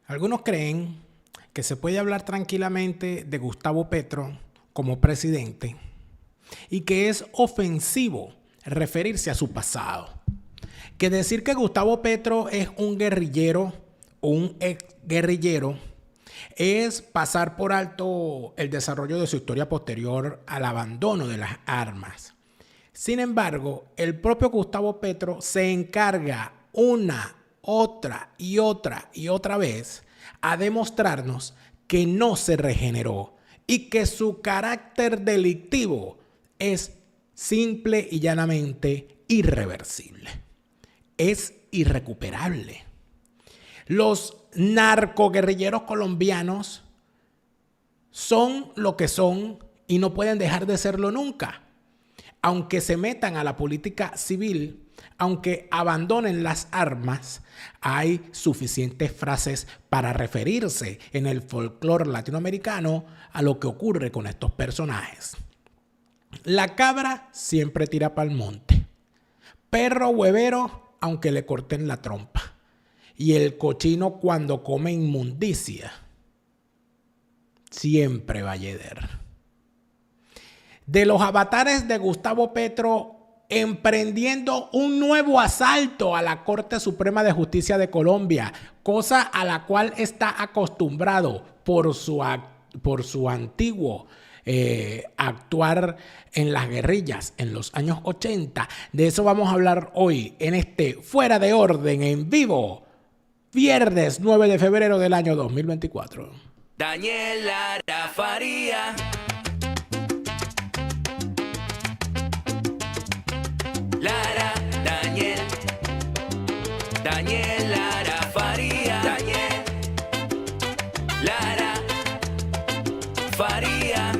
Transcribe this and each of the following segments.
Algunos creen que se puede hablar tranquilamente de Gustavo Petro como presidente y que es ofensivo referirse a su pasado. Que decir que Gustavo Petro es un guerrillero o un ex guerrillero es pasar por alto el desarrollo de su historia posterior al abandono de las armas. Sin embargo, el propio Gustavo Petro se encarga una, otra vez a demostrarnos que no se regeneró y que su carácter delictivo es simple y llanamente irreversible. Es irrecuperable. Los narcoguerrilleros colombianos son lo que son y no pueden dejar de serlo nunca. Aunque se metan a la política civil, aunque abandonen las armas, hay suficientes frases para referirse en el folclore latinoamericano a lo que ocurre con estos personajes. La cabra siempre tira pa'l monte. Perro huevero, aunque le corten la trompa. Y el cochino cuando come inmundicia siempre va a yeder. De los avatares de Gustavo Petro emprendiendo un nuevo asalto a la Corte Suprema de Justicia de Colombia, cosa a la cual está acostumbrado por su antiguo actuar en las guerrillas en los años 80. De eso vamos a hablar hoy en este Fuera de Orden en vivo, viernes 9 de febrero del año 2024. Daniel Lara Faría. Lara, Daniel Lara Faría. Lara Faría.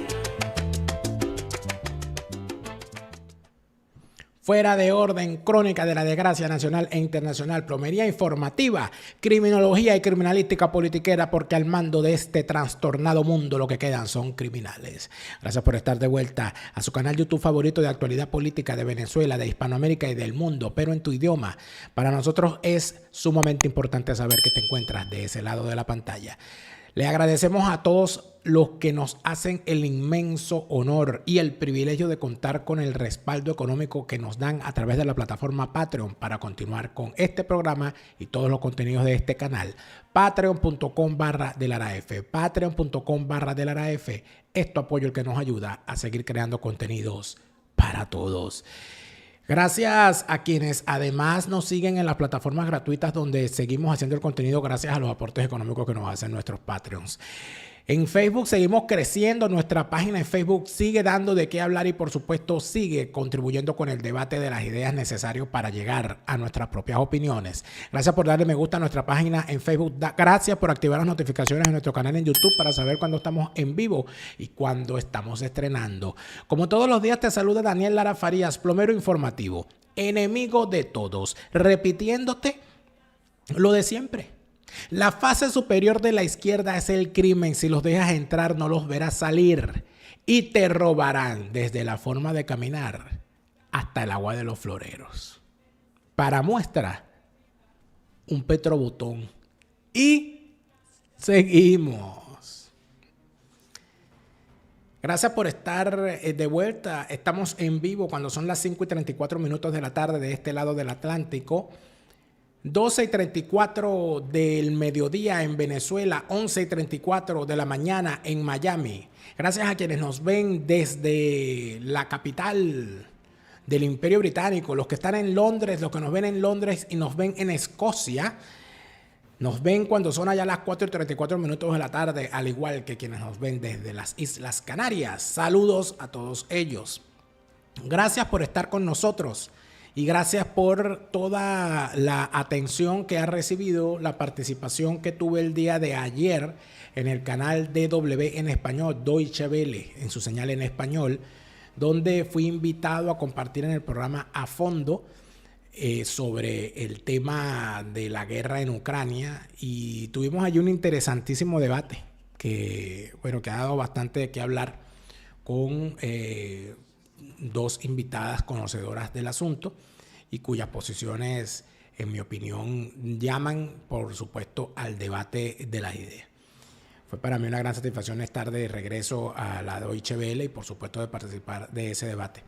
Fuera de Orden, crónica de la desgracia nacional e internacional, plomería informativa, criminología y criminalística politiquera, porque al mando de este trastornado mundo lo que quedan son criminales. Gracias por estar de vuelta a su canal YouTube favorito de actualidad política de Venezuela, de Hispanoamérica y del mundo, pero en tu idioma. Para nosotros es sumamente importante saber que te encuentras de ese lado de la pantalla. Le agradecemos a todos los que nos hacen el inmenso honor y el privilegio de contar con el respaldo económico que nos dan a través de la plataforma Patreon para continuar con este programa y todos los contenidos de este canal. Patreon.com/DelaraF. Patreon.com/DelaraF. Es tu apoyo el que nos ayuda a seguir creando contenidos para todos. Gracias a quienes además nos siguen en las plataformas gratuitas donde seguimos haciendo el contenido gracias a los aportes económicos que nos hacen nuestros Patreons. En Facebook seguimos creciendo, nuestra página en Facebook sigue dando de qué hablar y por supuesto sigue contribuyendo con el debate de las ideas necesarias para llegar a nuestras propias opiniones. Gracias por darle me gusta a nuestra página en Facebook. Gracias por activar las notificaciones en nuestro canal en YouTube para saber cuándo estamos en vivo y cuándo estamos estrenando. Como todos los días te saluda Daniel Lara Farías, plomero informativo, enemigo de todos, repitiéndote lo de siempre. La fase superior de la izquierda es el crimen. Si los dejas entrar, no los verás salir. Y te robarán desde la forma de caminar hasta el agua de los floreros. Para muestra, un petrobotón. Y seguimos. Gracias por estar de vuelta. Estamos en vivo cuando son las 5:34 de la tarde de este lado del Atlántico. 12:34 del mediodía en Venezuela, 11:34 de la mañana en Miami. Gracias a quienes nos ven desde la capital del Imperio Británico, los que están en Londres, los que nos ven en Londres y nos ven en Escocia. Nos ven cuando son allá las 4:34 de la tarde, al igual que quienes nos ven desde las Islas Canarias. Saludos a todos ellos. Gracias por estar con nosotros. Y gracias por toda la atención que ha recibido la participación que tuve el día de ayer en el canal DW en español, Deutsche Welle, en su señal en español, donde fui invitado a compartir en el programa A Fondo sobre el tema de la guerra en Ucrania. Y tuvimos allí un interesantísimo debate que ha dado bastante de qué hablar con dos invitadas conocedoras del asunto y cuyas posiciones en mi opinión, llaman, por supuesto, al debate de las ideas. Fue para mí una gran satisfacción estar de regreso a la Deutsche Welle y, por supuesto, de participar de ese debate.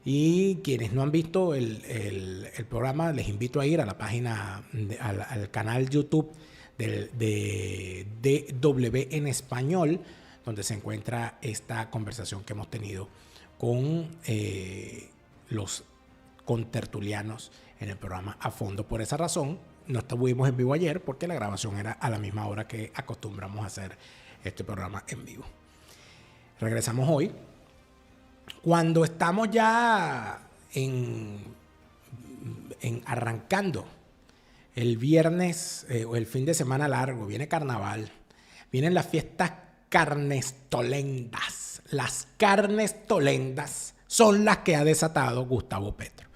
Y quienes no han visto el programa, les invito a ir a la página, al canal YouTube de DW en español, donde se encuentra esta conversación que hemos tenido con los contertulianos en el programa A Fondo. Por esa razón, no estuvimos en vivo ayer, porque la grabación era a la misma hora que acostumbramos a hacer este programa en vivo. Regresamos hoy, cuando estamos ya arrancando el viernes o el fin de semana largo. Viene carnaval, vienen las fiestas carnestolendas. Las carnestolendas son las que ha desatado Gustavo Petro.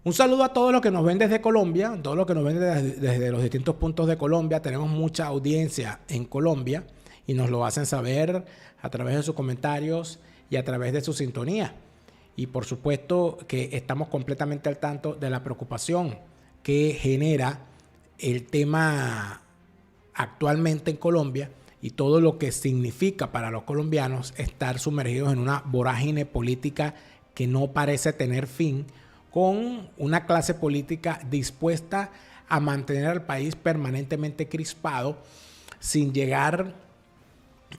Un saludo a todos los que nos ven desde Colombia, todos los que nos ven desde los distintos puntos de Colombia. Tenemos mucha audiencia en Colombia y nos lo hacen saber a través de sus comentarios y a través de su sintonía. Y por supuesto que estamos completamente al tanto de la preocupación que genera el tema actualmente en Colombia y todo lo que significa para los colombianos estar sumergidos en una vorágine política que no parece tener fin, con una clase política dispuesta a mantener al país permanentemente crispado sin llegar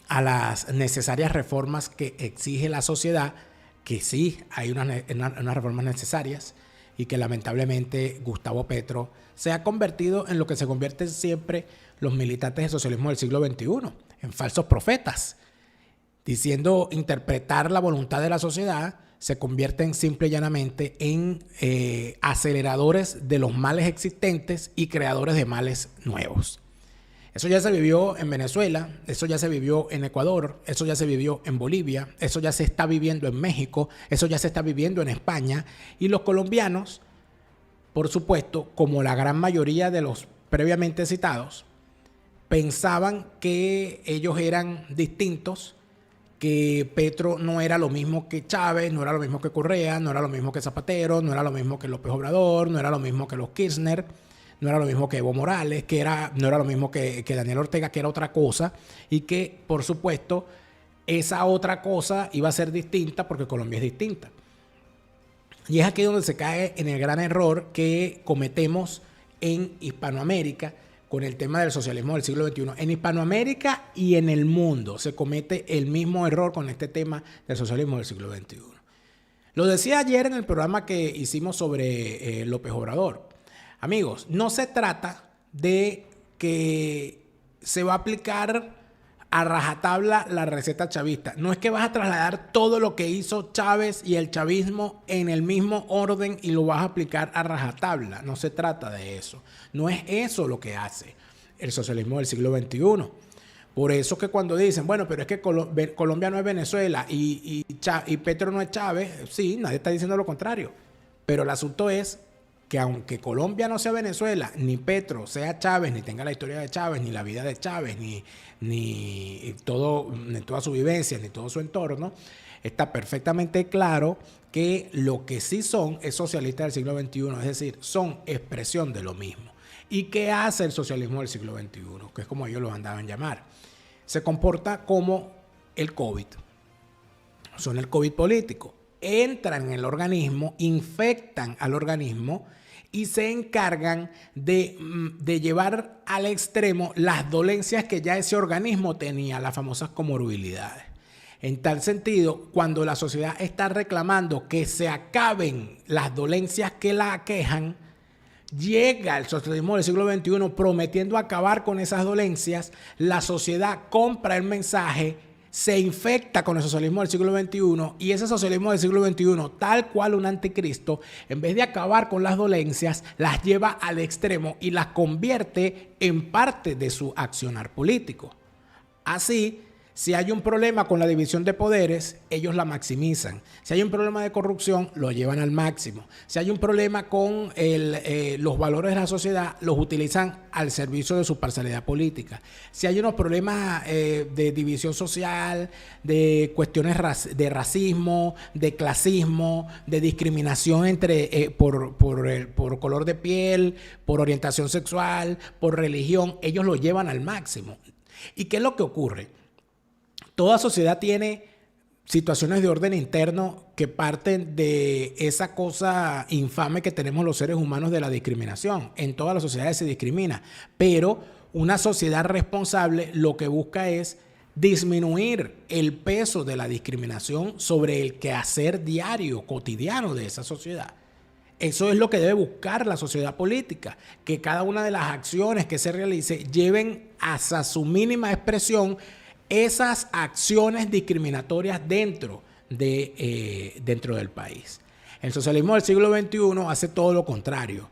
a las necesarias reformas que exige la sociedad, que sí hay unas reformas necesarias y que lamentablemente Gustavo Petro se ha convertido en lo que se convierten siempre los militantes del socialismo del siglo XXI, en falsos profetas, diciendo interpretar la voluntad de la sociedad. Se convierten simple y llanamente en aceleradores de los males existentes y creadores de males nuevos. Eso ya se vivió en Venezuela, eso ya se vivió en Ecuador, eso ya se vivió en Bolivia, eso ya se está viviendo en México, eso ya se está viviendo en España. Y los colombianos, por supuesto, como la gran mayoría de los previamente citados, pensaban que ellos eran distintos, que Petro no era lo mismo que Chávez, no era lo mismo que Correa, no era lo mismo que Zapatero, no era lo mismo que López Obrador, no era lo mismo que los Kirchner, no era lo mismo que Evo Morales, no era lo mismo que Daniel Ortega, que era otra cosa, y que, por supuesto, esa otra cosa iba a ser distinta porque Colombia es distinta. Y es aquí donde se cae en el gran error que cometemos en Hispanoamérica con el tema del socialismo del siglo XXI. En Hispanoamérica y en el mundo se comete el mismo error con este tema del socialismo del siglo XXI. Lo decía ayer en el programa que hicimos sobre López Obrador. Amigos, no se trata de que se va a aplicar a rajatabla la receta chavista. No es que vas a trasladar todo lo que hizo Chávez y el chavismo en el mismo orden y lo vas a aplicar a rajatabla. No se trata de eso. No es eso lo que hace el socialismo del siglo XXI. Por eso que cuando dicen, bueno, pero es que Colombia no es Venezuela y Petro no es Chávez, sí, nadie está diciendo lo contrario. Pero el asunto es que aunque Colombia no sea Venezuela, ni Petro sea Chávez, ni tenga la historia de Chávez, ni la vida de Chávez, ni toda su vivencia, ni todo su entorno, está perfectamente claro que lo que sí son es socialistas del siglo XXI, es decir, son expresión de lo mismo. ¿Y qué hace el socialismo del siglo XXI? Que es como ellos lo andaban a llamar. Se comporta como el COVID. Son el COVID político. Entran en el organismo, infectan al organismo y se encargan de llevar al extremo las dolencias que ya ese organismo tenía, las famosas comorbilidades. En tal sentido, cuando la sociedad está reclamando que se acaben las dolencias que la aquejan, llega el socialismo del siglo XXI prometiendo acabar con esas dolencias, la sociedad compra el mensaje, se infecta con el socialismo del siglo XXI y ese socialismo del siglo XXI, tal cual un anticristo, en vez de acabar con las dolencias, las lleva al extremo y las convierte en parte de su accionar político. Así Si hay un problema con la división de poderes, ellos la maximizan. Si hay un problema de corrupción, lo llevan al máximo. Si hay un problema con los valores de la sociedad, los utilizan al servicio de su parcialidad política. Si hay unos problemas de división social, de cuestiones de racismo, de clasismo, de discriminación por color de piel, por orientación sexual, por religión, ellos lo llevan al máximo. ¿Y qué es lo que ocurre? Toda sociedad tiene situaciones de orden interno que parten de esa cosa infame que tenemos los seres humanos de la discriminación. En todas las sociedades se discrimina, pero una sociedad responsable lo que busca es disminuir el peso de la discriminación sobre el quehacer diario, cotidiano de esa sociedad. Eso es lo que debe buscar la sociedad política, que cada una de las acciones que se realice lleven hasta su mínima expresión esas acciones discriminatorias dentro del país. El socialismo del siglo XXI hace todo lo contrario,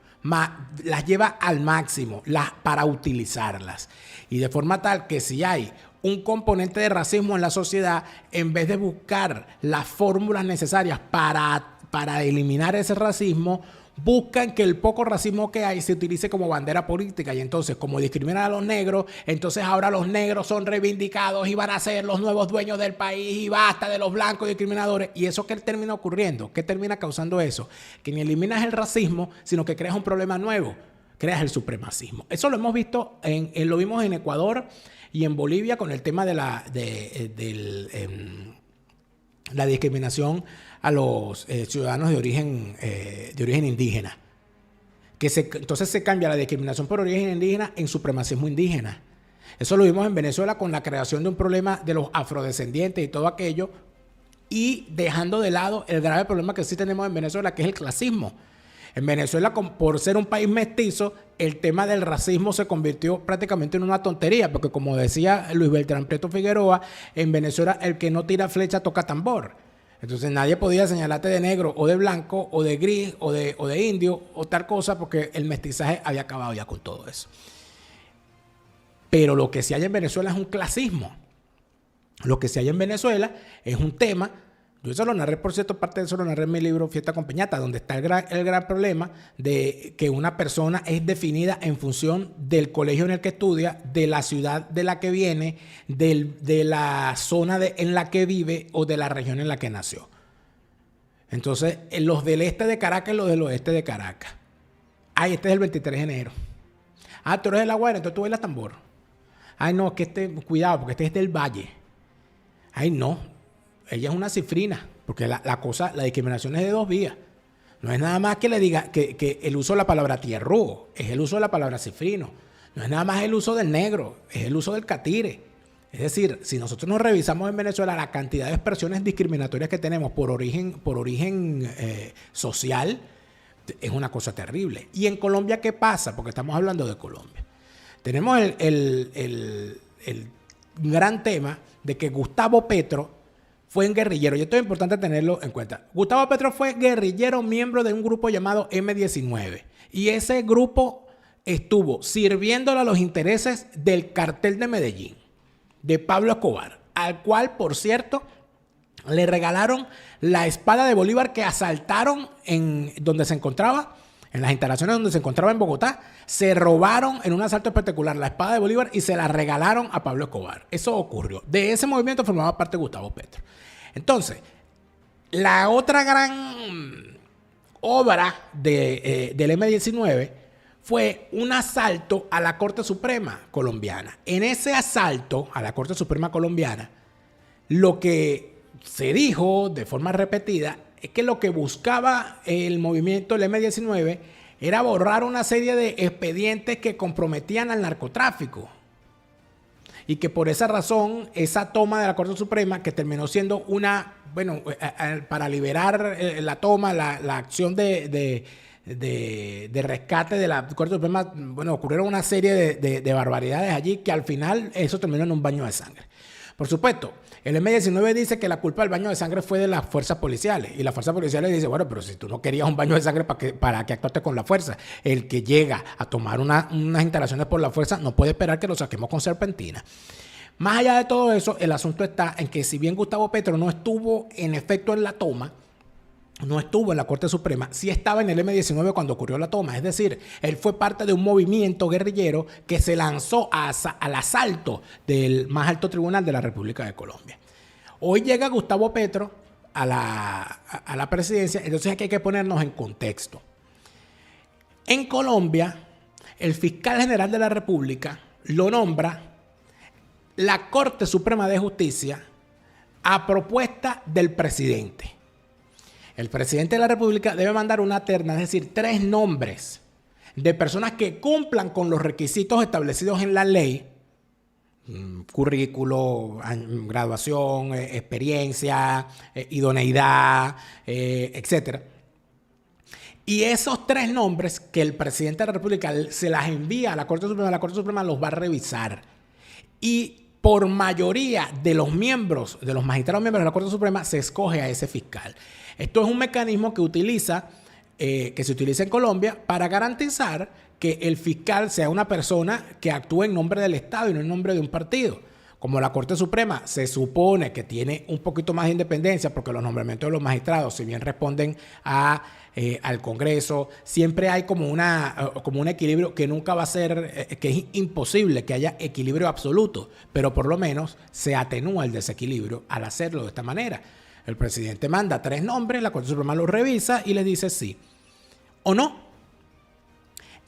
las lleva al máximo para utilizarlas. Y de forma tal que si hay un componente de racismo en la sociedad, en vez de buscar las fórmulas necesarias para eliminar ese racismo, buscan que el poco racismo que hay se utilice como bandera política. Y entonces, como discriminan a los negros, entonces ahora los negros son reivindicados y van a ser los nuevos dueños del país y basta de los blancos discriminadores. ¿Y eso qué termina ocurriendo? ¿Qué termina causando eso? Que ni eliminas el racismo, sino que creas un problema nuevo. Creas el supremacismo. Eso lo hemos visto, lo vimos en Ecuador y en Bolivia con el tema de la discriminación a los ciudadanos de origen indígena. Entonces se cambia la discriminación por origen indígena en supremacismo indígena. Eso lo vimos en Venezuela con la creación de un problema de los afrodescendientes y todo aquello, y dejando de lado el grave problema que sí tenemos en Venezuela, que es el clasismo. En Venezuela, por ser un país mestizo, el tema del racismo se convirtió prácticamente en una tontería, porque como decía Luis Beltrán Prieto Figueroa, en Venezuela el que no tira flecha toca tambor. Entonces nadie podía señalarte de negro o de blanco o de gris o de indio o tal cosa, porque el mestizaje había acabado ya con todo eso. Pero lo que sí hay en Venezuela es un clasismo. Lo que sí hay en Venezuela es un tema. Yo eso lo narré, por cierto, parte de eso lo narré en mi libro Fiesta con Piñata, donde está el gran problema de que una persona es definida en función del colegio en el que estudia, de la ciudad de la que viene, de la zona en la que vive o de la región en la que nació. Entonces, los del este de Caracas y los del oeste de Caracas. Ay, este es el 23 de enero. Ah, tú eres de La Guaira, entonces tú bailas tambor. Ay, no, cuidado, porque este es del Valle. Ay, no. Ella es una cifrina, porque la discriminación es de dos vías. No es nada más que le diga que el uso de la palabra tierrúo, es el uso de la palabra cifrino. No es nada más el uso del negro, es el uso del catire. Es decir, si nosotros nos revisamos en Venezuela la cantidad de expresiones discriminatorias que tenemos por origen social, es una cosa terrible. ¿Y en Colombia qué pasa? Porque estamos hablando de Colombia. Tenemos el gran tema de que Gustavo Petro fue un guerrillero, y esto es importante tenerlo en cuenta. Gustavo Petro fue guerrillero, miembro de un grupo llamado M-19, y ese grupo estuvo sirviéndole a los intereses del cartel de Medellín, de Pablo Escobar, al cual, por cierto, le regalaron la espada de Bolívar que asaltaron en donde se encontraba, en las instalaciones donde se encontraba en Bogotá. Se robaron en un asalto espectacular la espada de Bolívar y se la regalaron a Pablo Escobar. Eso ocurrió. De ese movimiento formaba parte Gustavo Petro. Entonces, la otra gran obra del M-19 fue un asalto a la Corte Suprema colombiana. En ese asalto a la Corte Suprema colombiana, lo que se dijo de forma repetida es que lo que buscaba el movimiento del M-19 era borrar una serie de expedientes que comprometían al narcotráfico. Y que por esa razón, esa toma de la Corte Suprema, que terminó siendo para liberar la toma, la acción de rescate de la Corte Suprema, ocurrieron una serie de barbaridades allí que al final eso terminó en un baño de sangre. Por supuesto, el M-19 dice que la culpa del baño de sangre fue de las fuerzas policiales. Y las fuerzas policiales dicen, bueno, pero si tú no querías un baño de sangre, ¿para qué actuaste con la fuerza? El que llega a tomar unas instalaciones por la fuerza no puede esperar que lo saquemos con serpentina. Más allá de todo eso, el asunto está en que si bien Gustavo Petro no estuvo en efecto en la toma, no estuvo en la Corte Suprema, sí estaba en el M-19 cuando ocurrió la toma. Es decir, él fue parte de un movimiento guerrillero que se lanzó al asalto del más alto tribunal de la República de Colombia. Hoy llega Gustavo Petro a la presidencia, entonces aquí hay que ponernos en contexto. En Colombia, el fiscal general de la República lo nombra la Corte Suprema de Justicia a propuesta del presidente. El presidente de la República debe mandar una terna, es decir, 3 nombres de personas que cumplan con los requisitos establecidos en la ley, currículo, graduación, experiencia, idoneidad, etc. Y esos 3 nombres que el presidente de la República se las envía a la Corte Suprema los va a revisar. Y por mayoría de los magistrados miembros de la Corte Suprema, se escoge a ese fiscal. Esto es un mecanismo que se utiliza en Colombia para garantizar que el fiscal sea una persona que actúe en nombre del Estado y no en nombre de un partido. Como la Corte Suprema se supone que tiene un poquito más de independencia, porque los nombramientos de los magistrados, si bien responden al Congreso, siempre hay como un equilibrio que nunca va a ser, que es imposible que haya equilibrio absoluto, pero por lo menos se atenúa el desequilibrio al hacerlo de esta manera. El presidente manda 3 nombres, la Corte Suprema los revisa y les dice sí o no.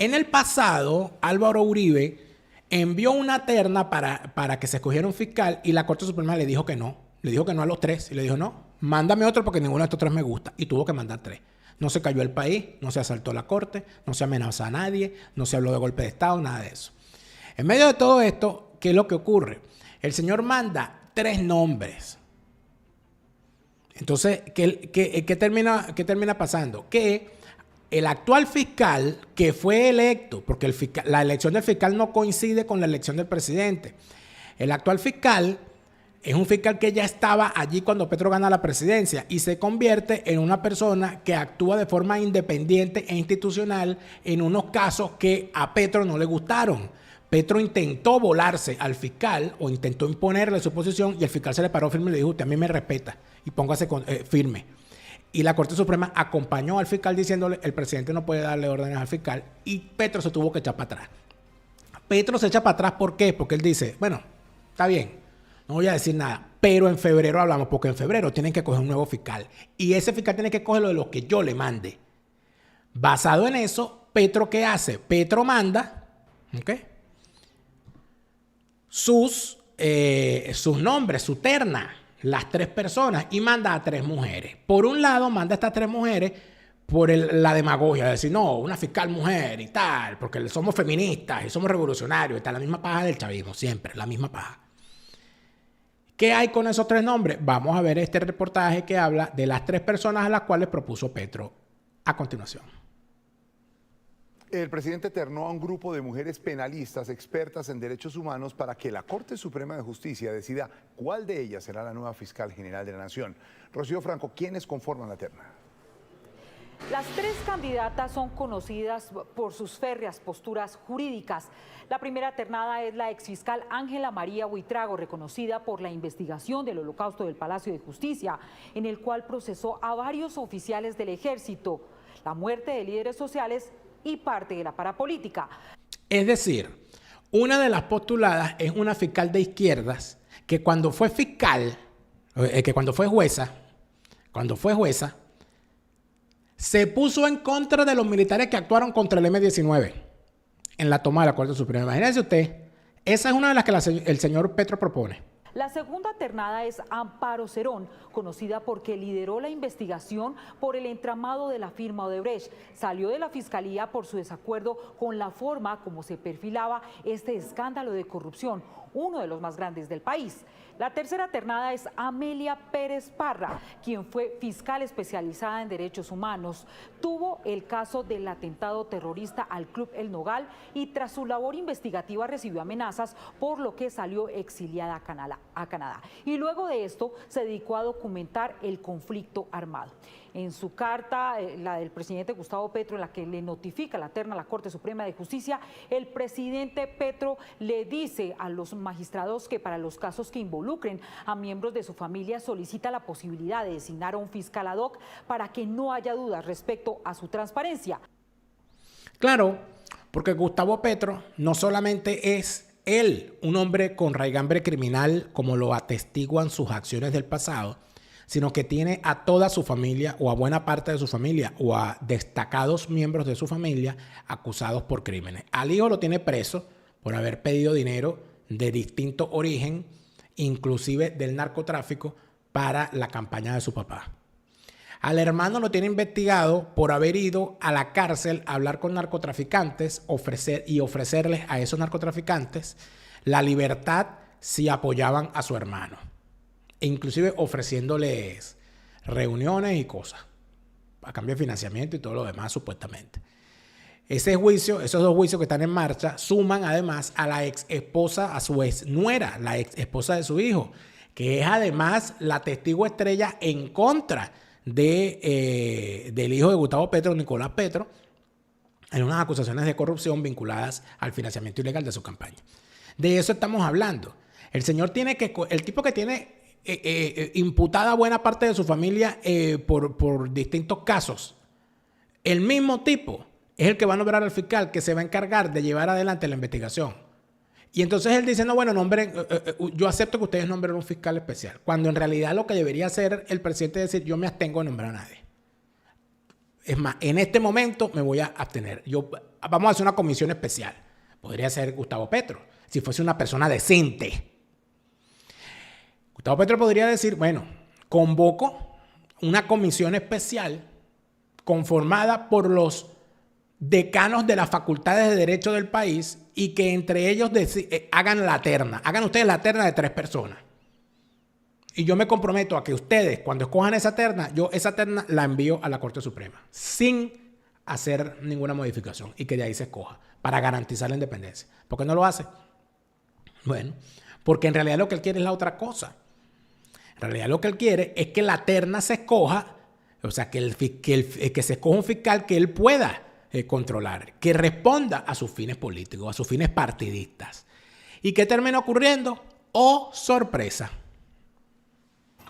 En el pasado, Álvaro Uribe envió una terna para que se escogiera un fiscal y la Corte Suprema le dijo que no. Le dijo que no a los 3 y le dijo no, mándame otro porque ninguno de estos 3 me gusta. Y tuvo que mandar 3. No se cayó el país, no se asaltó la Corte, no se amenazó a nadie, no se habló de golpe de Estado, nada de eso. En medio de todo esto, ¿qué es lo que ocurre? El señor manda 3 nombres. Entonces, ¿qué termina pasando? Que el actual fiscal que fue electo, porque la elección del fiscal no coincide con la elección del presidente. El actual fiscal es un fiscal que ya estaba allí cuando Petro gana la presidencia y se convierte en una persona que actúa de forma independiente e institucional en unos casos que a Petro no le gustaron. Petro intentó volarse al fiscal o intentó imponerle su posición y el fiscal se le paró firme y le dijo: usted a mí me respeta y póngase firme. Y la Corte Suprema acompañó al fiscal diciéndole: el presidente no puede darle órdenes al fiscal, y Petro se tuvo que echar para atrás. Petro se echa para atrás, ¿por qué? Porque él dice: bueno, está bien, no voy a decir nada, pero en febrero hablamos, porque en febrero tienen que coger un nuevo fiscal y ese fiscal tiene que coger lo de los que yo le mande. Basado en eso, Petro, ¿qué hace? Petro manda, ¿ok?, sus nombres, su terna, las 3 personas, y manda a 3 mujeres. Por un lado, manda a estas 3 mujeres por la demagogia, de decir, no, una fiscal mujer y tal, porque somos feministas y somos revolucionarios, y tal, la misma paja del chavismo, siempre, la misma paja. ¿Qué hay con esos 3 nombres? Vamos a ver este reportaje que habla de las 3 personas a las cuales propuso Petro a continuación. El presidente ternó a un grupo de mujeres penalistas expertas en derechos humanos para que la Corte Suprema de Justicia decida cuál de ellas será la nueva fiscal general de la Nación. Rocío Franco, ¿quiénes conforman la terna? Las 3 candidatas son conocidas por sus férreas posturas jurídicas. La primera ternada es la exfiscal Ángela María Buitrago, reconocida por la investigación del Holocausto del Palacio de Justicia, en el cual procesó a varios oficiales del ejército, la muerte de líderes sociales y parte de la parapolítica. Es decir, una de las postuladas es una fiscal de izquierdas que cuando fue jueza, se puso en contra de los militares que actuaron contra el M-19 en la toma de la Corte Suprema. Imagínense usted, esa es una de las que el señor Petro propone. La segunda ternada es Amparo Cerón, conocida porque lideró la investigación por el entramado de la firma Odebrecht. Salió de la fiscalía por su desacuerdo con la forma como se perfilaba este escándalo de corrupción, uno de los más grandes del país. La tercera ternada es Amelia Pérez Parra, quien fue fiscal especializada en derechos humanos. Tuvo el caso del atentado terrorista al Club El Nogal y tras su labor investigativa recibió amenazas, por lo que salió exiliada a Canadá. a Canadá. Y luego de esto se dedicó a documentar el conflicto armado. En su carta, la del presidente Gustavo Petro, en la que le notifica la terna a la Corte Suprema de Justicia, el presidente Petro le dice a los magistrados que para los casos que involucren a miembros de su familia solicita la posibilidad de designar a un fiscal ad hoc para que no haya dudas respecto a su transparencia. Claro, porque Gustavo Petro no solamente es él, un hombre con raigambre criminal, como lo atestiguan sus acciones del pasado, sino que tiene a toda su familia o a buena parte de su familia o a destacados miembros de su familia acusados por crímenes. Al hijo lo tiene preso por haber pedido dinero de distinto origen, inclusive del narcotráfico, para la campaña de su papá. Al hermano lo tiene investigado por haber ido a la cárcel a hablar con narcotraficantes ofrecerles a esos narcotraficantes la libertad si apoyaban a su hermano. E inclusive ofreciéndoles reuniones y cosas a cambio de financiamiento y todo lo demás supuestamente. Ese juicio, esos dos juicios que están en marcha, suman además a la ex esposa, a su ex nuera, la ex esposa de su hijo, que es además la testigo estrella en contra del hijo de Gustavo Petro, Nicolás Petro, en unas acusaciones de corrupción vinculadas al financiamiento ilegal de su campaña. De eso estamos hablando. El señor el tipo que tiene imputada buena parte de su familia por distintos casos, el mismo tipo es el que va a nombrar al fiscal que se va a encargar de llevar adelante la investigación. Y entonces él dice, no, bueno, yo acepto que ustedes nombren un fiscal especial. Cuando en realidad lo que debería hacer el presidente es decir, yo me abstengo de nombrar a nadie. Es más, en este momento me voy a abstener. Vamos a hacer una comisión especial. Podría ser Gustavo Petro, si fuese una persona decente. Gustavo Petro podría decir, bueno, convoco una comisión especial conformada por los decanos de las facultades de Derecho del país y que entre ellos hagan la terna. Hagan ustedes la terna de 3 personas. Y yo me comprometo a que ustedes, cuando escojan esa terna, yo esa terna la envío a la Corte Suprema sin hacer ninguna modificación y que de ahí se escoja para garantizar la independencia. ¿Por qué no lo hace? Bueno, porque en realidad lo que él quiere es la otra cosa. En realidad lo que él quiere es que la terna se escoja, o sea, que se escoja un fiscal que él pueda controlar, que responda a sus fines políticos, a sus fines partidistas. ¿Y qué termina ocurriendo? ¡Oh, sorpresa!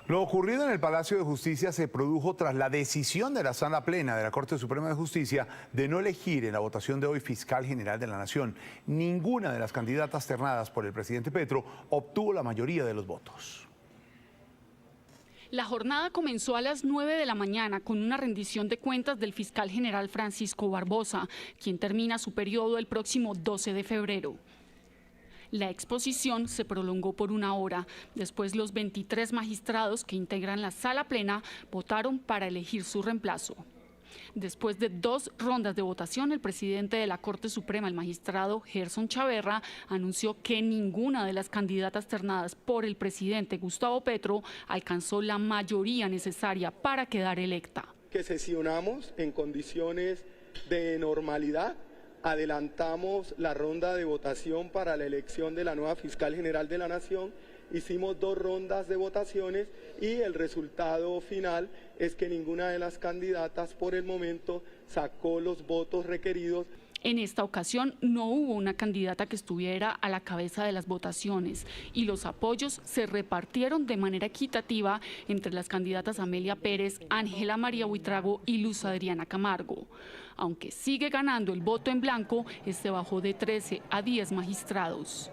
Lo ocurrido en el Palacio de Justicia se produjo tras la decisión de la Sala Plena de la Corte Suprema de Justicia de no elegir en la votación de hoy fiscal general de la Nación. Ninguna de las candidatas ternadas por el presidente Petro obtuvo la mayoría de los votos. La jornada comenzó a las 9 de la mañana con una rendición de cuentas del fiscal general Francisco Barbosa, quien termina su periodo el próximo 12 de febrero. La exposición se prolongó por 1 hora. Después, los 23 magistrados que integran la sala plena votaron para elegir su reemplazo. Después de 2 rondas de votación, el presidente de la Corte Suprema, el magistrado Gerson Chaverra, anunció que ninguna de las candidatas ternadas por el presidente Gustavo Petro alcanzó la mayoría necesaria para quedar electa. Que sesionamos en condiciones de normalidad, adelantamos la ronda de votación para la elección de la nueva fiscal general de la Nación. Hicimos 2 rondas de votaciones y el resultado final es que ninguna de las candidatas por el momento sacó los votos requeridos. En esta ocasión no hubo una candidata que estuviera a la cabeza de las votaciones y los apoyos se repartieron de manera equitativa entre las candidatas Amelia Pérez, Ángela María Buitrago y Luz Adriana Camargo. Aunque sigue ganando el voto en blanco, este bajó de 13 a 10 magistrados.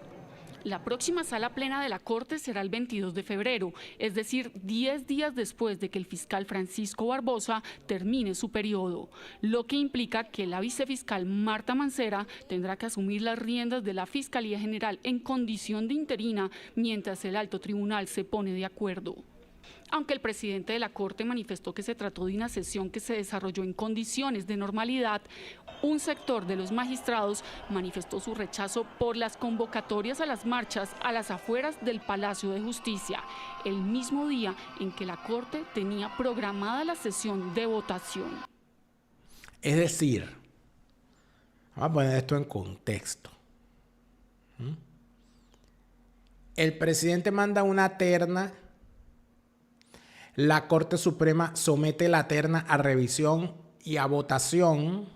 La próxima sala plena de la Corte será el 22 de febrero, es decir, 10 días después de que el fiscal Francisco Barbosa termine su periodo, lo que implica que la vicefiscal Marta Mancera tendrá que asumir las riendas de la Fiscalía General en condición de interina mientras el alto tribunal se pone de acuerdo. Aunque el presidente de la Corte manifestó que se trató de una sesión que se desarrolló en condiciones de normalidad, un sector de los magistrados manifestó su rechazo por las convocatorias a las marchas a las afueras del Palacio de Justicia, el mismo día en que la Corte tenía programada la sesión de votación. Es decir, vamos a poner esto en contexto. el presidente manda una terna, la Corte Suprema somete la terna a revisión y a votación,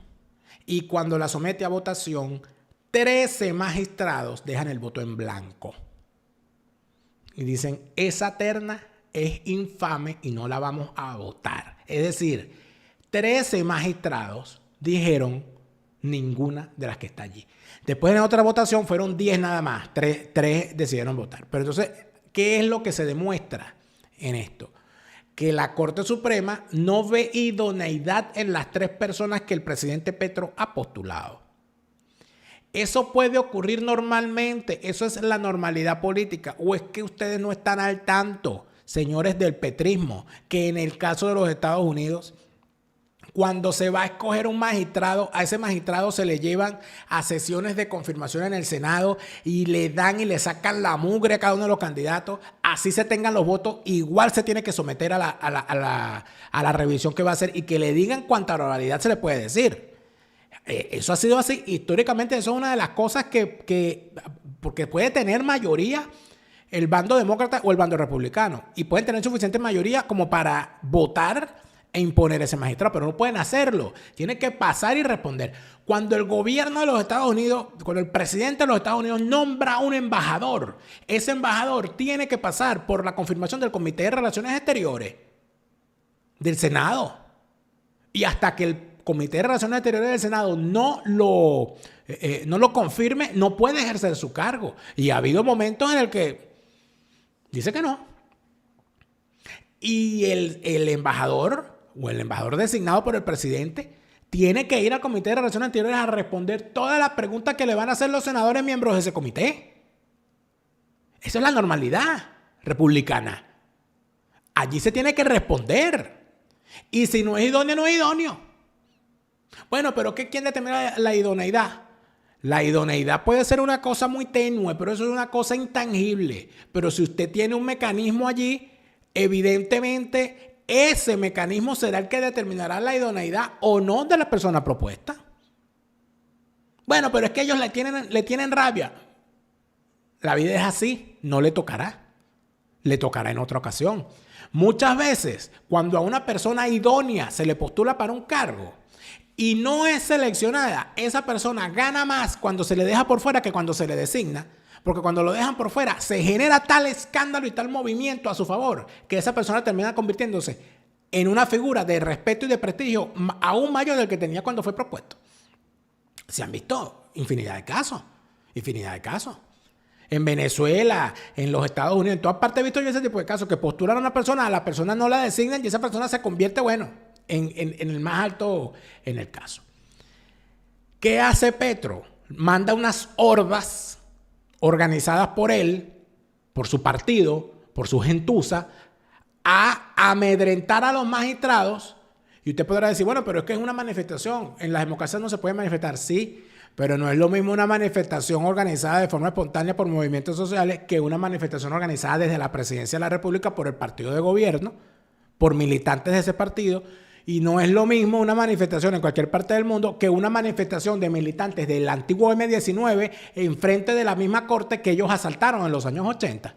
y cuando la somete a votación, 13 magistrados dejan el voto en blanco. Y dicen, esa terna es infame y no la vamos a votar. Es decir, 13 magistrados dijeron ninguna de las que está allí. Después en otra votación fueron 10 nada más, 3 decidieron votar. Pero entonces, ¿qué es lo que se demuestra en esto? Que la Corte Suprema no ve idoneidad en las 3 personas que el presidente Petro ha postulado. ¿Eso puede ocurrir normalmente? ¿Eso es la normalidad política? ¿O es que ustedes no están al tanto, señores del petrismo, que en el caso de los Estados Unidos, cuando se va a escoger un magistrado, a ese magistrado se le llevan a sesiones de confirmación en el Senado y le dan y le sacan la mugre a cada uno de los candidatos? Así se tengan los votos, igual se tiene que someter a la revisión que va a hacer y que le digan cuánta oralidad se le puede decir. Eso ha sido así. Históricamente eso es una de las cosas porque puede tener mayoría el bando demócrata o el bando republicano y pueden tener suficiente mayoría como para votar e imponer ese magistrado, pero no pueden hacerlo. Tienen que pasar y responder. Cuando el gobierno de los Estados Unidos, cuando el presidente de los Estados Unidos nombra un embajador, ese embajador tiene que pasar por la confirmación del Comité de Relaciones Exteriores del Senado. Y hasta que el Comité de Relaciones Exteriores del Senado no lo confirme, no puede ejercer su cargo. Y ha habido momentos en el que dice que no. Y el embajador o el embajador designado por el presidente tiene que ir al Comité de Relaciones Exteriores a responder todas las preguntas que le van a hacer los senadores miembros de ese comité. Esa es la normalidad republicana. Allí se tiene que responder. Y si no es idóneo, no es idóneo. Bueno, pero ¿quién determina la idoneidad? La idoneidad puede ser una cosa muy tenue, pero eso es una cosa intangible. Pero si usted tiene un mecanismo allí, evidentemente ese mecanismo será el que determinará la idoneidad o no de la persona propuesta. Bueno, pero es que ellos le tienen rabia. La vida es así, no le tocará. Le tocará en otra ocasión. Muchas veces, cuando a una persona idónea se le postula para un cargo y no es seleccionada, esa persona gana más cuando se le deja por fuera que cuando se le designa. Porque cuando lo dejan por fuera, se genera tal escándalo y tal movimiento a su favor que esa persona termina convirtiéndose en una figura de respeto y de prestigio aún mayor del que tenía cuando fue propuesto. Se han visto infinidad de casos. Infinidad de casos. En Venezuela, en los Estados Unidos, en todas partes he visto yo ese tipo de casos que postulan a la persona no la designan y esa persona se convierte, en el más alto en el caso. ¿Qué hace Petro? Manda unas hordas organizadas por él, por su partido, por su gentuza, a amedrentar a los magistrados. Y usted podrá decir, bueno, pero es que es una manifestación. En las democracias no se puede manifestar, sí, pero no es lo mismo una manifestación organizada de forma espontánea por movimientos sociales que una manifestación organizada desde la presidencia de la República por el partido de gobierno, por militantes de ese partido. Y no es lo mismo una manifestación en cualquier parte del mundo que una manifestación de militantes del antiguo M-19 enfrente de la misma corte que ellos asaltaron en los años 80.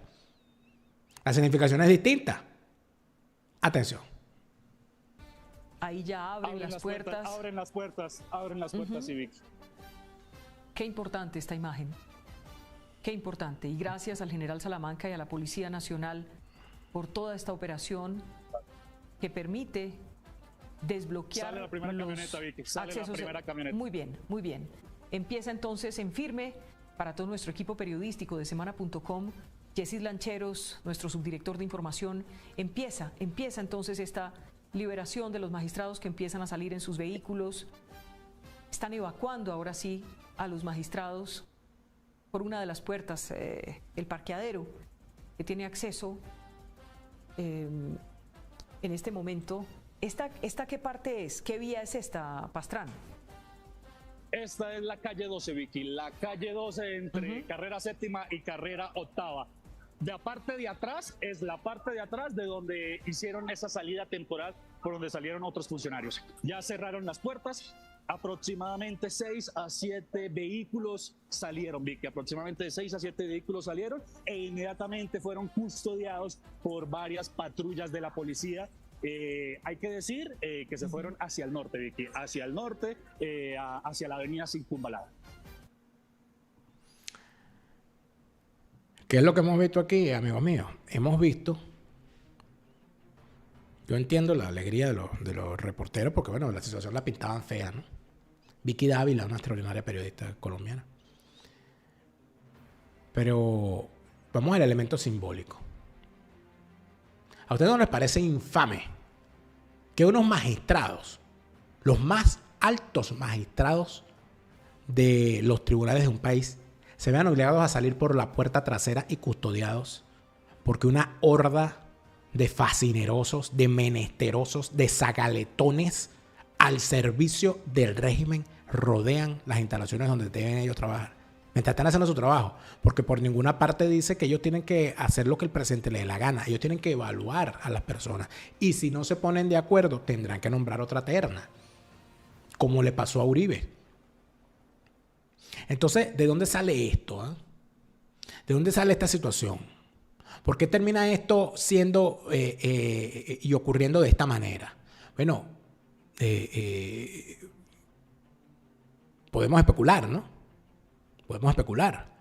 La significación es distinta. Atención. Ahí ya abren las puertas. Abren las puertas, Civic. Qué importante esta imagen. Qué importante. Y gracias al general Salamanca y a la Policía Nacional por toda esta operación que permite desbloquear. Sale la primera camioneta, Vicky. Sale la primera camioneta. Muy bien, muy bien. Empieza entonces en firme para todo nuestro equipo periodístico de semana.com. Jessis Lancheros, nuestro subdirector de información, empieza entonces esta liberación de los magistrados que empiezan a salir en sus vehículos. Están evacuando ahora sí a los magistrados por una de las puertas, el parqueadero que tiene acceso en este momento. ¿Esta qué parte es? ¿Qué vía es esta, Pastrán? Esta es la calle 12, Vicky, la calle 12 entre carrera séptima y carrera octava. La parte de atrás es la parte de atrás de donde hicieron esa salida temporal por donde salieron otros funcionarios. Ya cerraron las puertas, aproximadamente 6 a 7 vehículos salieron, Vicky, aproximadamente 6 a 7 vehículos salieron e inmediatamente fueron custodiados por varias patrullas de la policía. Hay que decir que se fueron hacia el norte, Vicky, hacia el norte, hacia la avenida Circunvalar. ¿Qué es lo que hemos visto aquí, amigos míos? Hemos visto, yo entiendo la alegría de los reporteros, porque bueno, la situación la pintaban fea, ¿no? Vicky Dávila, una extraordinaria periodista colombiana. Pero vamos al elemento simbólico. ¿A ustedes no les parece infame que unos magistrados, los más altos magistrados de los tribunales de un país, se vean obligados a salir por la puerta trasera y custodiados porque una horda de fascinerosos, de menesterosos, de zagaletones al servicio del régimen rodean las instalaciones donde deben ellos trabajar? Mientras están haciendo su trabajo, porque por ninguna parte dice que ellos tienen que hacer lo que el presidente les dé la gana. Ellos tienen que evaluar a las personas. Y si no se ponen de acuerdo, tendrán que nombrar otra terna, como le pasó a Uribe. Entonces, ¿de dónde sale esto? ¿De dónde sale esta situación? ¿Por qué termina esto siendo y ocurriendo de esta manera? Bueno, podemos especular, ¿no? Podemos especular.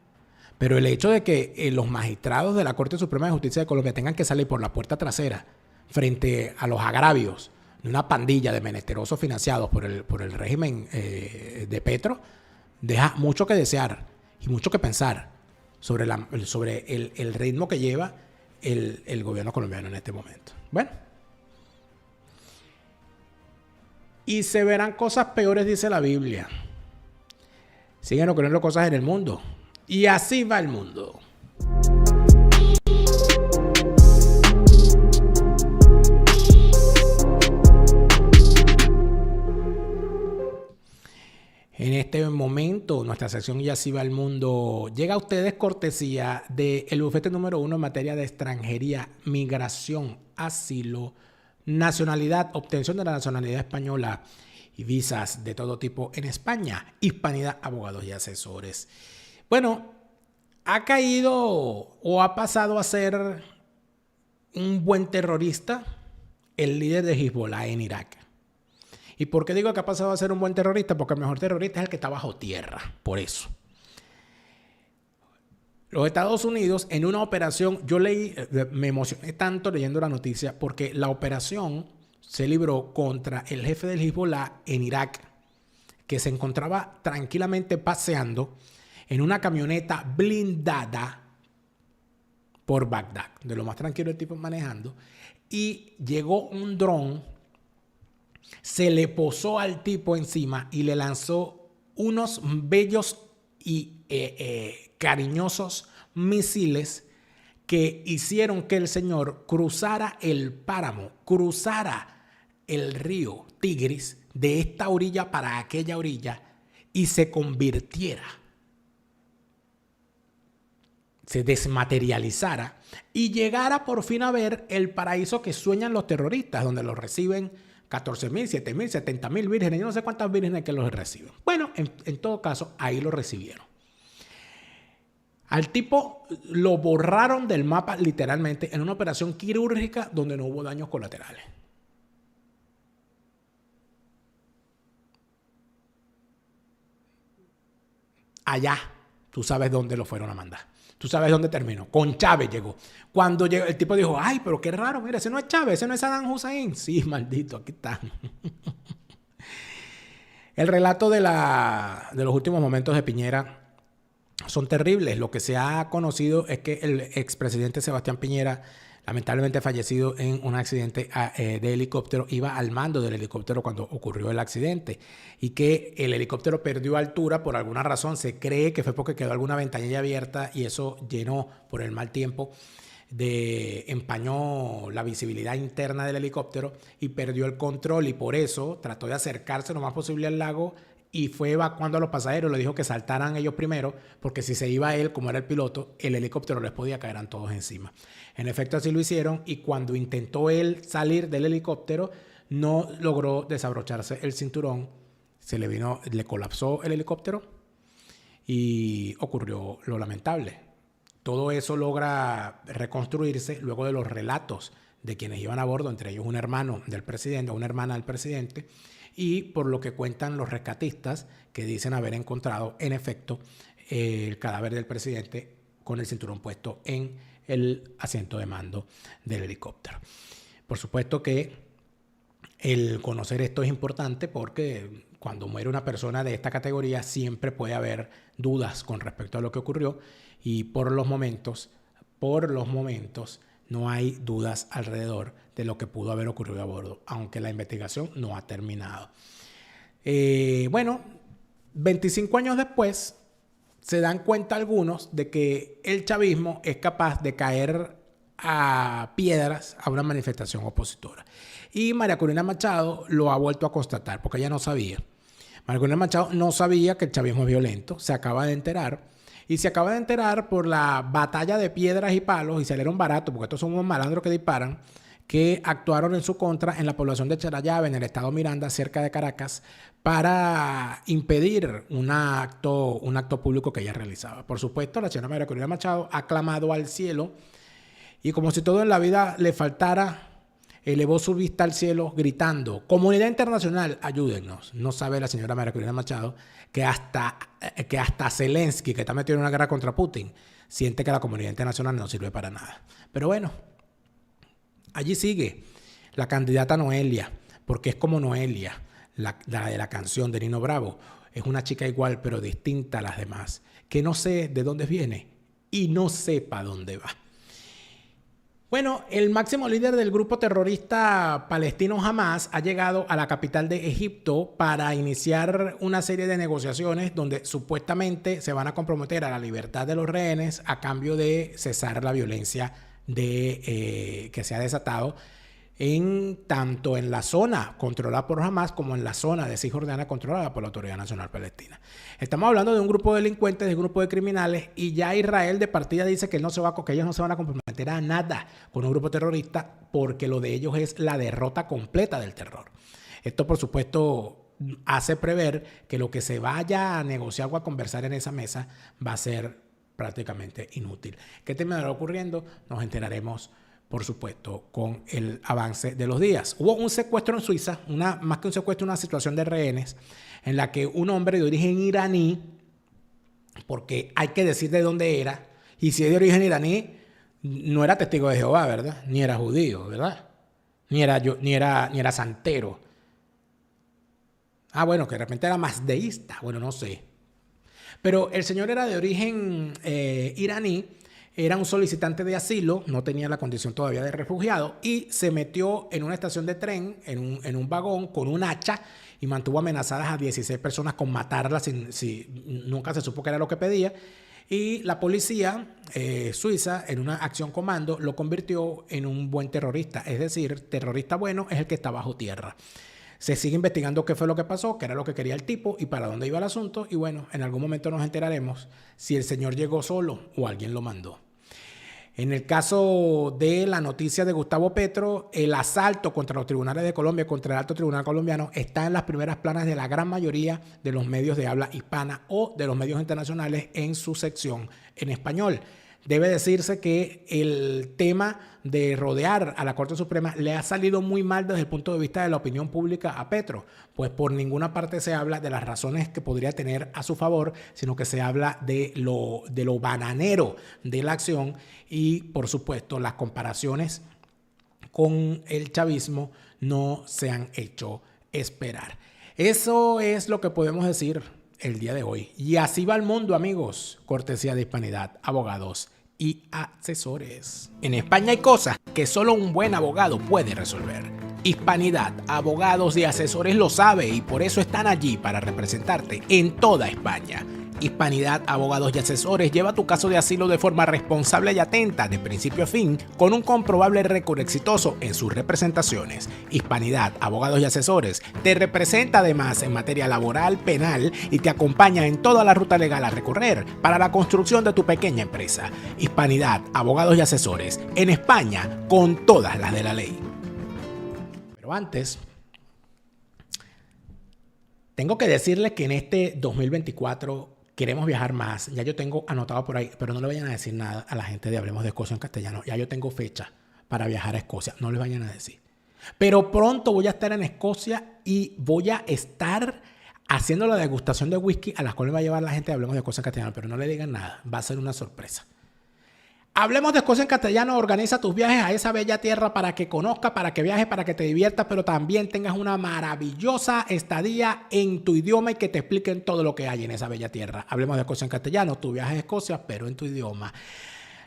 Pero el hecho de que los magistrados de la Corte Suprema de Justicia de Colombia tengan que salir por la puerta trasera frente a los agravios de una pandilla de menesterosos financiados por el régimen de Petro, deja mucho que desear y mucho que pensar sobre el ritmo que lleva el gobierno colombiano en este momento. Bueno. Y se verán cosas peores, dice la Biblia. Siguen ocurriendo cosas en el mundo. Y así va el mundo. En este momento, nuestra sección Y así va el mundo llega a ustedes cortesía del bufete número 1 en materia de extranjería, migración, asilo, nacionalidad, obtención de la nacionalidad española y visas de todo tipo en España. Hispanidad, abogados y asesores. Bueno, ha caído o ha pasado a ser un buen terrorista el líder de Hezbollah en Irak. ¿Y por qué digo que ha pasado a ser un buen terrorista? Porque el mejor terrorista es el que está bajo tierra. Por eso. Los Estados Unidos, en una operación, yo leí, me emocioné tanto leyendo la noticia, porque la operación se libró contra el jefe del Hezbollah en Irak, que se encontraba tranquilamente paseando en una camioneta blindada por Bagdad. De lo más tranquilo el tipo manejando. Y llegó un dron, se le posó al tipo encima y le lanzó unos bellos y cariñosos misiles que hicieron que el señor cruzara el páramo, cruzara el río Tigris de esta orilla para aquella orilla y se convirtiera, se desmaterializara y llegara por fin a ver el paraíso que sueñan los terroristas, donde los reciben 14.000, 7.000, 70.000 vírgenes, yo no sé cuántas vírgenes que los reciben. Bueno, en todo caso, ahí lo recibieron. Al tipo lo borraron del mapa literalmente en una operación quirúrgica donde no hubo daños colaterales. Allá, tú sabes dónde lo fueron a mandar. Tú sabes dónde terminó. Con Chávez llegó. Cuando llegó, el tipo dijo, ay, pero qué raro, mira, ese no es Chávez, ese no es Saddam Hussein. Sí, maldito, aquí está. El relato de los últimos momentos de Piñera son terribles. Lo que se ha conocido es que el expresidente Sebastián Piñera, lamentablemente fallecido en un accidente de helicóptero, iba al mando del helicóptero cuando ocurrió el accidente y que el helicóptero perdió altura por alguna razón. Se cree que fue porque quedó alguna ventanilla abierta y eso llenó por el mal tiempo, empañó la visibilidad interna del helicóptero y perdió el control, y por eso trató de acercarse lo más posible al lago y fue evacuando a los pasajeros. Le dijo que saltaran ellos primero, porque si se iba él, como era el piloto, el helicóptero les podía caer a todos encima. En efecto, así lo hicieron, y cuando intentó él salir del helicóptero, no logró desabrocharse el cinturón le colapsó el helicóptero y ocurrió lo lamentable. Todo eso logra reconstruirse luego de los relatos de quienes iban a bordo, entre ellos un hermano del presidente o una hermana del presidente, y por lo que cuentan los rescatistas que dicen haber encontrado en efecto el cadáver del presidente con el cinturón puesto en el asiento de mando del helicóptero. Por supuesto que el conocer esto es importante porque cuando muere una persona de esta categoría siempre puede haber dudas con respecto a lo que ocurrió y por los momentos no hay dudas alrededor de lo que pudo haber ocurrido a bordo, aunque la investigación no ha terminado. 25 años después se dan cuenta algunos de que el chavismo es capaz de caer a piedras a una manifestación opositora. Y María Corina Machado lo ha vuelto a constatar porque ella no sabía. María Corina Machado no sabía que el chavismo es violento, se acaba de enterar. Y se acaba de enterar por la batalla de piedras y palos, y salieron baratos, porque estos son unos malandros que disparan, que actuaron en su contra en la población de Charallave, en el estado Miranda, cerca de Caracas, para impedir un acto público que ella realizaba. Por supuesto, la señora María Corina Machado ha clamado al cielo, y como si todo en la vida le faltara, elevó su vista al cielo gritando: comunidad internacional, ayúdennos. No sabe la señora María Corina Machado que hasta Zelensky, que está metido en una guerra contra Putin, siente que la comunidad internacional no sirve para nada. Pero bueno, allí sigue la candidata Noelia, porque es como Noelia, la de la canción de Nino Bravo. Es una chica igual pero distinta a las demás, que no sé de dónde viene y no sé para dónde va. Bueno, el máximo líder del grupo terrorista palestino Hamas ha llegado a la capital de Egipto para iniciar una serie de negociaciones donde supuestamente se van a comprometer a la libertad de los rehenes a cambio de cesar la violencia que se ha desatado tanto en la zona controlada por Hamas como en la zona de Cisjordania controlada por la Autoridad Nacional Palestina. Estamos hablando de un grupo de delincuentes, de un grupo de criminales, y ya Israel de partida dice que ellos no se van a comprometer a nada con un grupo terrorista porque lo de ellos es la derrota completa del terror. Esto, por supuesto, hace prever que lo que se vaya a negociar o a conversar en esa mesa va a ser prácticamente inútil. ¿Qué terminará ocurriendo? Nos enteraremos, por supuesto, con el avance de los días. Hubo un secuestro en Suiza, más que un secuestro, una situación de rehenes, en la que un hombre de origen iraní, porque hay que decir de dónde era, y si es de origen iraní, no era testigo de Jehová, ¿verdad? Ni era judío, ¿verdad? Ni era santero. Bueno, que de repente era mazdeísta, bueno, no sé. Pero el señor era de origen iraní, era un solicitante de asilo, no tenía la condición todavía de refugiado y se metió en una estación de tren, en un vagón con un hacha y mantuvo amenazadas a 16 personas con matarlas si nunca se supo qué era lo que pedía. Y la policía suiza, en una acción comando, lo convirtió en un buen terrorista. Es decir, terrorista bueno es el que está bajo tierra. Se sigue investigando qué fue lo que pasó, qué era lo que quería el tipo y para dónde iba el asunto. Y bueno, en algún momento nos enteraremos si el señor llegó solo o alguien lo mandó. En el caso de la noticia de Gustavo Petro, el asalto contra los tribunales de Colombia, contra el alto tribunal colombiano, está en las primeras planas de la gran mayoría de los medios de habla hispana o de los medios internacionales en su sección en español. Debe decirse que el tema de rodear a la Corte Suprema le ha salido muy mal desde el punto de vista de la opinión pública a Petro, pues por ninguna parte se habla de las razones que podría tener a su favor, sino que se habla de lo bananero de la acción y, por supuesto, las comparaciones con el chavismo no se han hecho esperar. Eso es lo que podemos decir el día de hoy. Y así va el mundo, amigos. Cortesía de Hispanidad, abogados y asesores. En España hay cosas que solo un buen abogado puede resolver. Hispanidad, abogados y asesores lo sabe y por eso están allí para representarte en toda España. Hispanidad, abogados y asesores lleva tu caso de asilo de forma responsable y atenta de principio a fin con un comprobable récord exitoso en sus representaciones. Hispanidad, abogados y asesores te representa además en materia laboral, penal y te acompaña en toda la ruta legal a recorrer para la construcción de tu pequeña empresa. Hispanidad, abogados y asesores en España con todas las de la ley. Pero antes, tengo que decirles que en este 2024 queremos viajar más. Ya yo tengo anotado por ahí, pero no le vayan a decir nada a la gente de Hablemos de Escocia en castellano. Ya yo tengo fecha para viajar a Escocia. No les vayan a decir. Pero pronto voy a estar en Escocia y voy a estar haciendo la degustación de whisky a las cuales va a llevar la gente de Hablemos de Escocia en castellano. Pero no le digan nada. Va a ser una sorpresa. Hablemos de Escocia en castellano. Organiza tus viajes a esa bella tierra para que conozcas, para que viajes, para que te diviertas, pero también tengas una maravillosa estadía en tu idioma y que te expliquen todo lo que hay en esa bella tierra. Hablemos de Escocia en castellano. Tu viaje a Escocia, pero en tu idioma.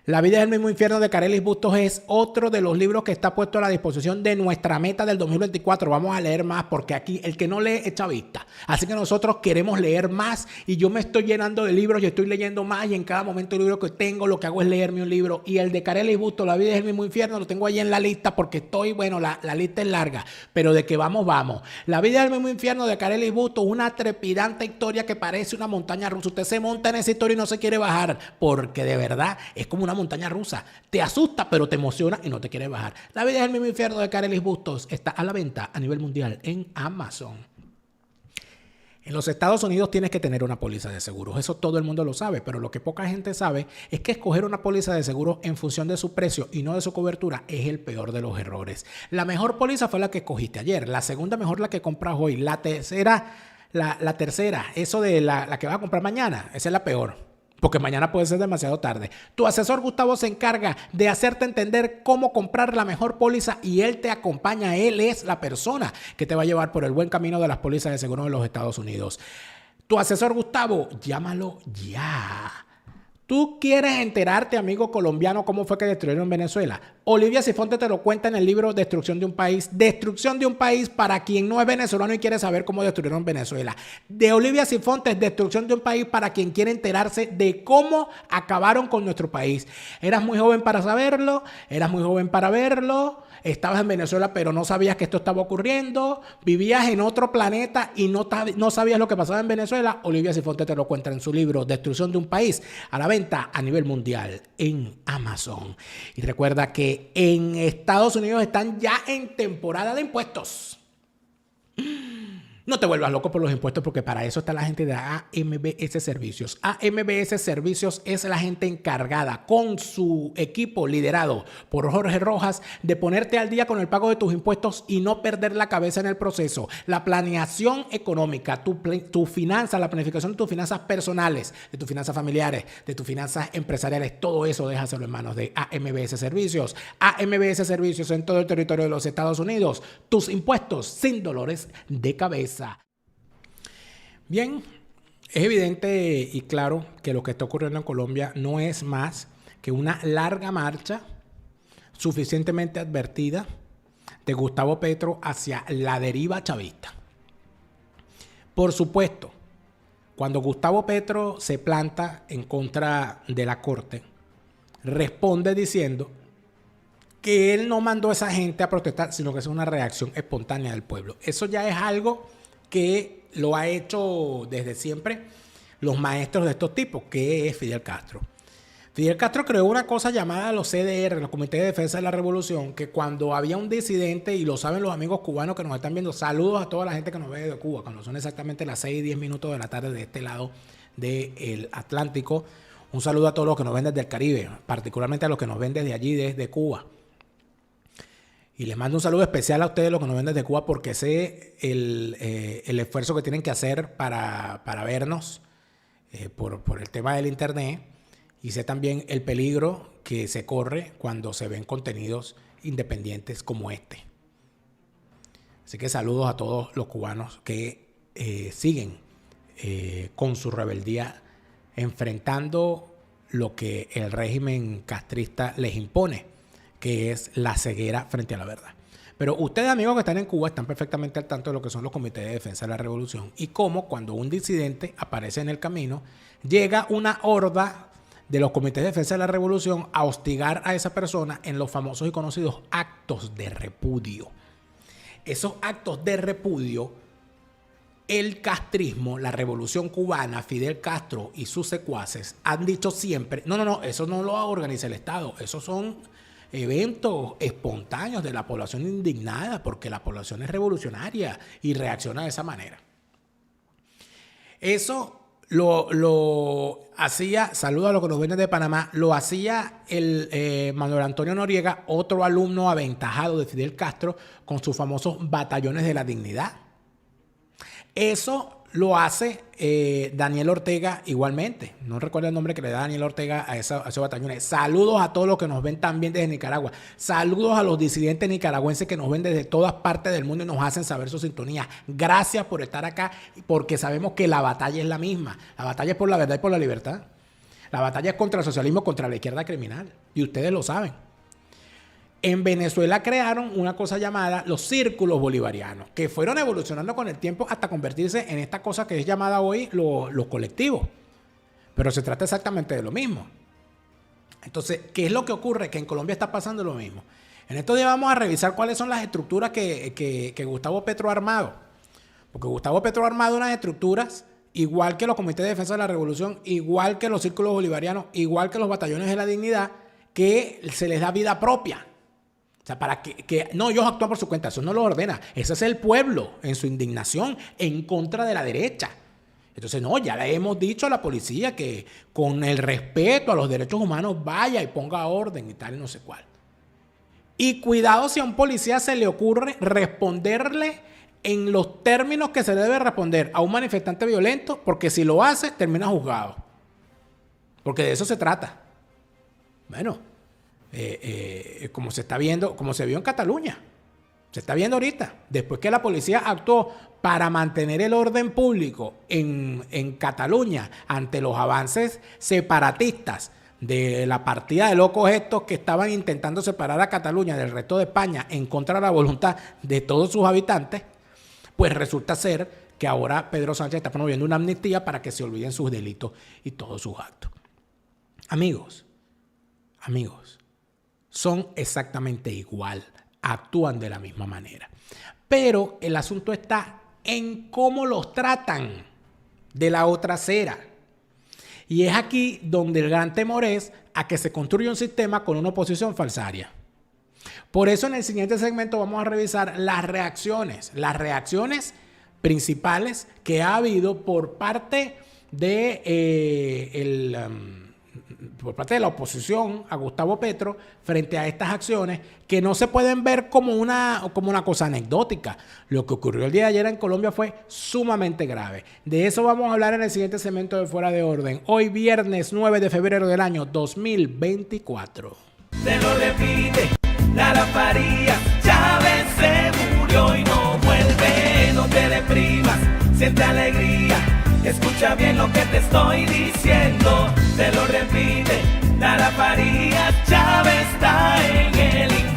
La vida es el mismo infierno de Carelis Bustos es otro de los libros que está puesto a la disposición de nuestra meta del 2024. Vamos a leer más porque aquí el que no lee echa vista. Así que nosotros queremos leer más y yo me estoy llenando de libros y estoy leyendo más y en cada momento el libro que tengo lo que hago es leerme un libro. Y el de Carelis Bustos, La vida es el mismo infierno, lo tengo ahí en la lista porque estoy, bueno, la lista es larga, pero de que vamos, vamos. La vida es el mismo infierno de Carelis Bustos, una trepidante historia que parece una montaña rusa. Usted se monta en esa historia y no se quiere bajar porque de verdad es como una montaña rusa. Te asusta, pero te emociona y no te quiere bajar. La vida es el mismo infierno de Carelis Bustos está a la venta a nivel mundial en Amazon. En los Estados Unidos tienes que tener una póliza de seguros. Eso todo el mundo lo sabe, pero lo que poca gente sabe es que escoger una póliza de seguros en función de su precio y no de su cobertura es el peor de los errores. La mejor póliza fue la que escogiste ayer. La segunda mejor la que compras hoy. La tercera, eso de la que vas a comprar mañana, esa es la peor. Porque mañana puede ser demasiado tarde. Tu asesor Gustavo se encarga de hacerte entender cómo comprar la mejor póliza y él te acompaña. Él es la persona que te va a llevar por el buen camino de las pólizas de seguro de los Estados Unidos. Tu asesor Gustavo, llámalo ya. ¿Tú quieres enterarte, amigo colombiano, cómo fue que destruyeron Venezuela? Olivia Sifonte te lo cuenta en el libro Destrucción de un País. Destrucción de un país para quien no es venezolano y quiere saber cómo destruyeron Venezuela. De Olivia Sifonte, Destrucción de un País para quien quiere enterarse de cómo acabaron con nuestro país. Eras muy joven para saberlo, eras muy joven para verlo. Estabas en Venezuela pero no sabías que esto estaba ocurriendo. Vivías en otro planeta y no sabías lo que pasaba en Venezuela. Olivia Sifonte te lo cuenta en su libro Destrucción de un País, a la venta a nivel mundial en Amazon. Y recuerda que en Estados Unidos están ya en temporada de impuestos. No te vuelvas loco por los impuestos porque para eso está la gente de AMBS Servicios. AMBS Servicios es la gente encargada con su equipo liderado por Jorge Rojas de ponerte al día con el pago de tus impuestos y no perder la cabeza en el proceso. La planeación económica, tu finanza, la planificación de tus finanzas personales, de tus finanzas familiares, de tus finanzas empresariales, todo eso déjaselo en manos de AMBS Servicios. AMBS Servicios en todo el territorio de los Estados Unidos. Tus impuestos sin dolores de cabeza. Bien, es evidente y claro que lo que está ocurriendo en Colombia no es más que una larga marcha suficientemente advertida de Gustavo Petro hacia la deriva chavista. Por supuesto, cuando Gustavo Petro se planta en contra de la Corte, responde diciendo que él no mandó a esa gente a protestar, sino que es una reacción espontánea del pueblo. Eso ya es algo que lo ha hecho desde siempre los maestros de estos tipos, que es Fidel Castro. Fidel Castro creó una cosa llamada los CDR, los Comités de Defensa de la Revolución, que cuando había un disidente, y lo saben los amigos cubanos que nos están viendo, saludos a toda la gente que nos ve de Cuba, cuando son exactamente las 6:10 de la tarde de este lado del Atlántico. Un saludo a todos los que nos ven desde el Caribe, particularmente a los que nos ven desde allí, desde Cuba. Y les mando un saludo especial a ustedes, los que nos ven desde Cuba, porque sé el esfuerzo que tienen que hacer para vernos por el tema del internet. Y sé también el peligro que se corre cuando se ven contenidos independientes como este. Así que saludos a todos los cubanos que siguen con su rebeldía enfrentando lo que el régimen castrista les impone, que es la ceguera frente a la verdad. Pero ustedes, amigos que están en Cuba, están perfectamente al tanto de lo que son los comités de defensa de la revolución y cómo cuando un disidente aparece en el camino, llega una horda de los comités de defensa de la revolución a hostigar a esa persona en los famosos y conocidos actos de repudio. Esos actos de repudio, el castrismo, la revolución cubana, Fidel Castro y sus secuaces han dicho siempre, no, eso no lo organiza el Estado, esos son eventos espontáneos de la población indignada porque la población es revolucionaria y reacciona de esa manera. Eso lo hacía, saludo a los que nos vienen de Panamá, lo hacía el Manuel Antonio Noriega, otro alumno aventajado de Fidel Castro, con sus famosos batallones de la dignidad. Eso lo hace Daniel Ortega igualmente. No recuerdo el nombre que le da Daniel Ortega a esos batallones. Saludos a todos los que nos ven también desde Nicaragua. Saludos a los disidentes nicaragüenses que nos ven desde todas partes del mundo y nos hacen saber su sintonía. Gracias por estar acá, porque sabemos que la batalla es la misma. La batalla es por la verdad y por la libertad. La batalla es contra el socialismo, contra la izquierda criminal. Y ustedes lo saben. En Venezuela crearon una cosa llamada los círculos bolivarianos, que fueron evolucionando con el tiempo hasta convertirse en esta cosa que es llamada hoy los colectivos. Pero se trata exactamente de lo mismo. Entonces, ¿qué es lo que ocurre? Que en Colombia está pasando lo mismo. En estos días vamos a revisar cuáles son las estructuras que Gustavo Petro ha armado. Porque Gustavo Petro ha armado unas estructuras igual que los comités de defensa de la revolución, igual que los círculos bolivarianos, igual que los batallones de la dignidad, que se les da vida propia. O sea, para que no, ellos actúan por su cuenta, eso no lo ordena. Ese es el pueblo en su indignación en contra de la derecha. Entonces, no, ya le hemos dicho a la policía que con el respeto a los derechos humanos vaya y ponga orden y tal y no sé cuál. Y cuidado si a un policía se le ocurre responderle en los términos que se debe responder a un manifestante violento, porque si lo hace, termina juzgado. Porque de eso se trata. Bueno, como se está viendo, como se vio en Cataluña. Se está viendo ahorita. Después que la policía actuó para mantener el orden público en Cataluña ante los avances separatistas de la partida de locos estos que estaban intentando separar a Cataluña del resto de España en contra de la voluntad de todos sus habitantes, pues resulta ser que ahora Pedro Sánchez está promoviendo una amnistía para que se olviden sus delitos y todos sus actos. Amigos, son exactamente igual, actúan de la misma manera. Pero el asunto está en cómo los tratan de la otra acera. Y es aquí donde el gran temor es a que se construya un sistema con una oposición falsaria. Por eso en el siguiente segmento vamos a revisar las reacciones principales que ha habido por parte de la oposición a Gustavo Petro frente a estas acciones que no se pueden ver como una cosa anecdótica. Lo que ocurrió el día de ayer en Colombia fue sumamente grave. De eso vamos a hablar en el siguiente segmento de Fuera de Orden. Hoy viernes 9 de febrero del año 2024. Te lo repite, Lara Farías, Chávez se murió y no vuelve. No te deprimas, siente alegría. Escucha bien lo que te estoy diciendo. Te lo repite, Lara Farías, Chávez está en el infierno.